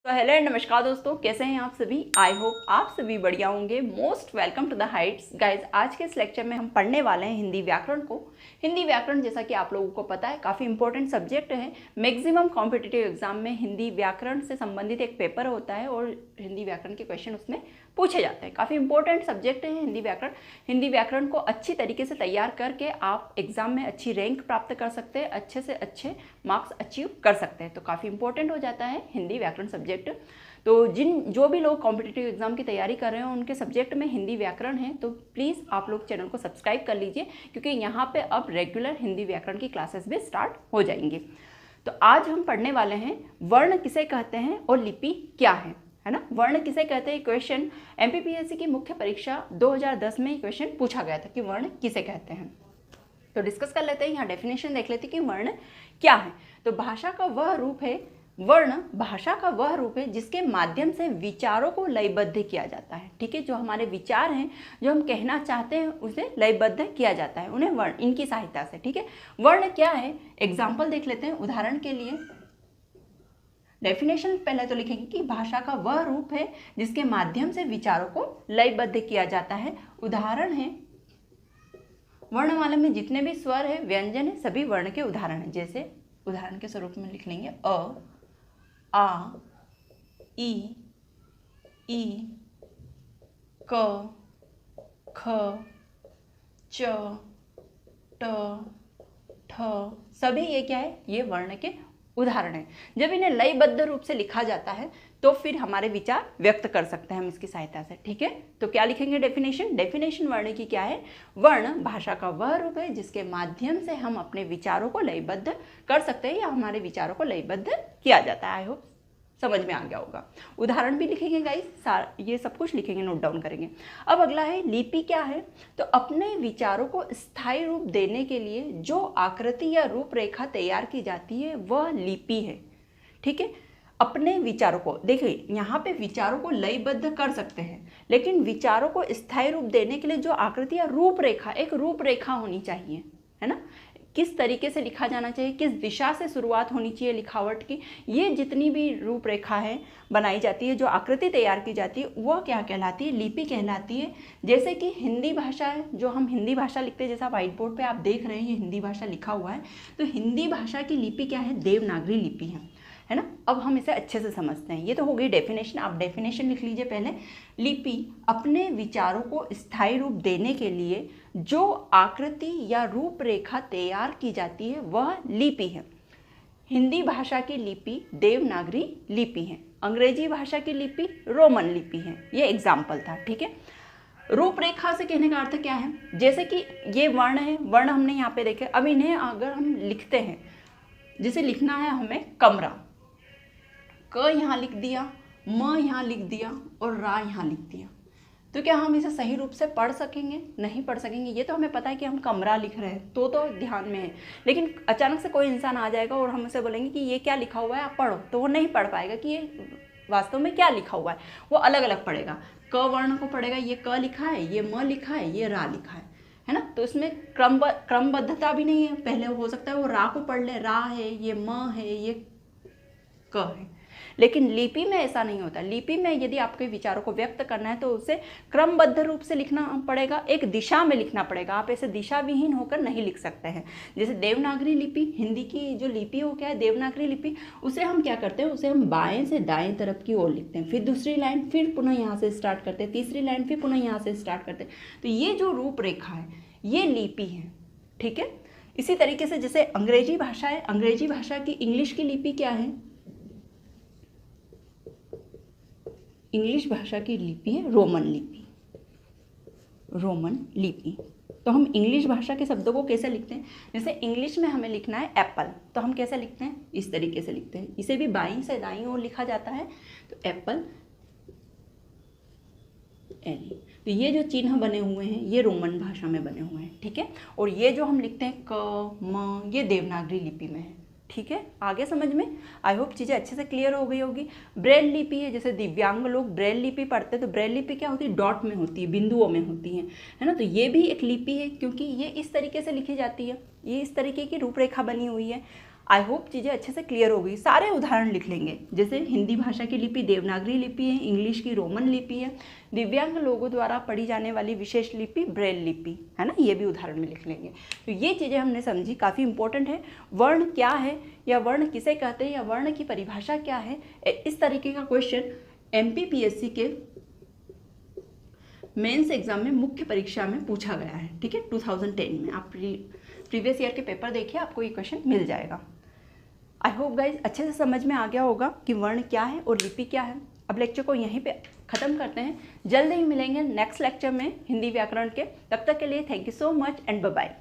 तो hello and नमस्कार दोस्तों, कैसे हैं आप सभी। आई होप आप सभी बढ़िया होंगे। Most welcome to the heights guys. आज के इस लेक्चर में हम पढ़ने वाले हैं हिंदी व्याकरण को। हिंदी व्याकरण जैसा कि आप लोगों को पता है काफ़ी इंपॉर्टेंट सब्जेक्ट है। मैक्सिमम कॉम्पिटिटिव एग्जाम में हिंदी व्याकरण से संबंधित एक पेपर होता है और हिंदी व्याकरण के क्वेश्चन उसमें पूछे जाते हैं। काफ़ी इंपॉर्टेंट सब्जेक्ट है हिंदी व्याकरण। हिंदी व्याकरण को अच्छी तरीके से तैयार करके आप एग्जाम में अच्छी रैंक प्राप्त कर सकते हैं, अच्छे से अच्छे मार्क्स अचीव कर सकते हैं। तो काफ़ी इंपॉर्टेंट हो जाता है हिंदी व्याकरण सब्जेक्ट। तो जो भी लोग कॉम्पिटिटिव एग्जाम की तैयारी कर रहे हैं उनके सब्जेक्ट में हिंदी व्याकरण है, तो प्लीज़ आप लोग चैनल को सब्सक्राइब कर लीजिए, क्योंकि यहाँ पे अब रेगुलर हिंदी व्याकरण की क्लासेस भी स्टार्ट हो जाएंगी। तो आज हम पढ़ने वाले हैं वर्ण किसे कहते हैं और लिपि क्या है ना। वर्ण किसे कहते हैं क्वेश्चन एमपीपीएससी की मुख्य परीक्षा 2010 में क्वेश्चन पूछा गया था कि वर्ण किसे कहते हैं। तो डिस्कस कर लेते हैं। यहाँ डेफिनेशन देख लेते हैं कि वर्ण क्या है। तो भाषा का वह रूप है, वर्ण भाषा का वह रूप है जिसके माध्यम से विचारों को लयबद्ध किया जाता है। ठीक है, जो हमारे विचार हैं, जो हम कहना चाहते हैं, उसे लयबद्ध किया जाता है, उन्हें वर्ण, इनकी सहायता से। ठीक है, वर्ण क्या है, एग्जाम्पल देख लेते हैं। उदाहरण के लिए डेफिनेशन पहले तो लिखेंगे कि भाषा का वह रूप है जिसके माध्यम से विचारों को लयबद्ध किया जाता है। उदाहरण है, वर्णमाला में जितने भी स्वर है, व्यंजन है, सभी वर्ण के उदाहरण है। जैसे उदाहरण के स्वरूप में लिख लेंगे अ, आ, ई, क, ख, च, ट, ठ, सभी ये क्या है, ये वर्ण के उदाहरण है। जब इन्हें लयबद्ध रूप से लिखा जाता है तो फिर हमारे विचार व्यक्त कर सकते हैं हम इसकी सहायता से। ठीक है, तो क्या लिखेंगे डेफिनेशन। डेफिनेशन वर्ण की क्या है, वर्ण भाषा का वह रूप है जिसके माध्यम से हम अपने विचारों को लयबद्ध कर सकते हैं या हमारे विचारों को लयबद्ध किया जाता है। आई होप समझ में आ गया होगा। उदाहरण भी लिखेंगे गाइस, ये सब कुछ लिखेंगे, नोट डाउन करेंगे। अब अगला है लिपि क्या है। तो अपने विचारों को स्थायी रूप देने के लिए जो आकृति या रूपरेखा तैयार की जाती है वह लिपि है। ठीक है, अपने विचारों को देखिए, यहाँ पे विचारों को लयबद्ध कर सकते हैं, लेकिन विचारों को स्थायी रूप देने के लिए जो आकृति या रूपरेखा, एक रूपरेखा होनी चाहिए, है ना। किस तरीके से लिखा जाना चाहिए, किस दिशा से शुरुआत होनी चाहिए लिखावट की, ये जितनी भी रूपरेखा है बनाई जाती है, जो आकृति तैयार की जाती है, वह क्या कहलाती है, लिपि कहलाती है। जैसे कि हिंदी भाषा है, जो हम हिंदी भाषा लिखते हैं, जैसा व्हाइट बोर्ड पे आप देख रहे हैं ये हिंदी भाषा लिखा हुआ है, तो हिंदी भाषा की लिपि क्या है, देवनागरी लिपि है ना। अब हम इसे अच्छे से समझते हैं। ये तो हो गई डेफिनेशन। आप डेफिनेशन लिख लीजिए पहले। लिपि अपने विचारों को स्थायी रूप देने के लिए जो आकृति या रूपरेखा तैयार की जाती है वह लिपि है। हिंदी भाषा की लिपि देवनागरी लिपि है, अंग्रेजी भाषा की लिपि रोमन लिपि है। ये एग्जाम्पल था। ठीक है, रूपरेखा से कहने का अर्थ क्या है, जैसे कि ये वर्ण है, वर्ण हमने यहाँ पे देखे। अब इन्हें अगर हम लिखते हैं, जैसे लिखना है हमें कमरा, क यहाँ लिख दिया, म यहाँ लिख दिया और रा यहाँ लिख दिया, तो क्या हम इसे सही रूप से पढ़ सकेंगे, नहीं पढ़ सकेंगे। ये तो हमें पता है कि हम कमरा लिख रहे हैं, तो ध्यान में है, लेकिन अचानक से कोई इंसान आ जाएगा और हम उसे बोलेंगे कि ये क्या लिखा हुआ है, आप पढ़ो, तो वो नहीं पढ़ पाएगा कि ये वास्तव में क्या लिखा हुआ है। वो अलग अलग पढ़ेगा, क वर्ण को पढ़ेगा, ये क लिखा है, ये म लिखा है, ये रा लिखा है ना। तो इसमें क्रमबद्धता भी नहीं है। पहले हो सकता है वो रा को पढ़ ले, रा है, ये म है, ये क है, लेकिन लिपि में ऐसा नहीं होता। लिपि में यदि आपके विचारों को व्यक्त करना है तो उसे क्रमबद्ध रूप से लिखना पड़ेगा, एक दिशा में लिखना पड़ेगा। आप ऐसे दिशा विहीन होकर नहीं लिख सकते हैं। जैसे देवनागरी लिपि, हिंदी की जो लिपि हो क्या है, देवनागरी लिपि, उसे हम क्या करते हैं, उसे हम बाएं से दाएं तरफ की ओर लिखते हैं, फिर दूसरी लाइन, फिर पुनः यहाँ से स्टार्ट करते हैं, तीसरी लाइन, फिर पुनः यहाँ से स्टार्ट करते हैं। तो ये जो रूपरेखा है ये लिपि है। ठीक है, इसी तरीके से जैसे अंग्रेजी भाषा है, अंग्रेजी भाषा की इंग्लिश की लिपि क्या है, इंग्लिश भाषा की लिपि है रोमन लिपि, रोमन लिपि। तो हम इंग्लिश भाषा के शब्दों को कैसे लिखते हैं, जैसे इंग्लिश में हमें लिखना है एप्पल, तो हम कैसे लिखते हैं, इस तरीके से लिखते हैं। इसे भी बाईं से दाईं ओर लिखा जाता है, तो एप्पल एल। तो ये जो चिन्ह बने हुए हैं ये रोमन भाषा में बने हुए हैं। ठीक है, और ये जो हम लिखते हैं क म, ये देवनागरी लिपि में है। ठीक है, आगे समझ में। आई होप चीज़ें अच्छे से क्लियर हो गई होगी। ब्रेल लिपि है, जैसे दिव्यांग लोग ब्रेल लिपि पढ़ते हैं, तो ब्रेल लिपि क्या होती है, डॉट में होती है, बिंदुओं में होती है ना। तो ये भी एक लिपि है, क्योंकि ये इस तरीके से लिखी जाती है, ये इस तरीके की रूपरेखा बनी हुई है। आई होप चीज़ें अच्छे से क्लियर हो गई। सारे उदाहरण लिख लेंगे, जैसे हिंदी भाषा की लिपि देवनागरी लिपि है, इंग्लिश की रोमन लिपि है, दिव्यांग लोगों द्वारा पढ़ी जाने वाली विशेष लिपि ब्रेल लिपि है ना, ये भी उदाहरण में लिख लेंगे। तो ये चीज़ें हमने समझी, काफ़ी इंपॉर्टेंट है। वर्ण क्या है या वर्ण किसे कहते हैं या वर्ण की परिभाषा क्या है, इस तरीके का क्वेश्चन MPPSC के मेंस एग्जाम में मुख्य परीक्षा में पूछा गया है। ठीक है, 2010 में आप प्रीवियस ईयर के पेपर देखिए, आपको ये क्वेश्चन मिल जाएगा। आई होप गाइज अच्छे से समझ में आ गया होगा कि वर्ण क्या है और लिपि क्या है। अब लेक्चर को यहीं पे ख़त्म करते हैं, जल्द ही मिलेंगे नेक्स्ट लेक्चर में हिंदी व्याकरण के। तब तक के लिए thank you so much and bye bye.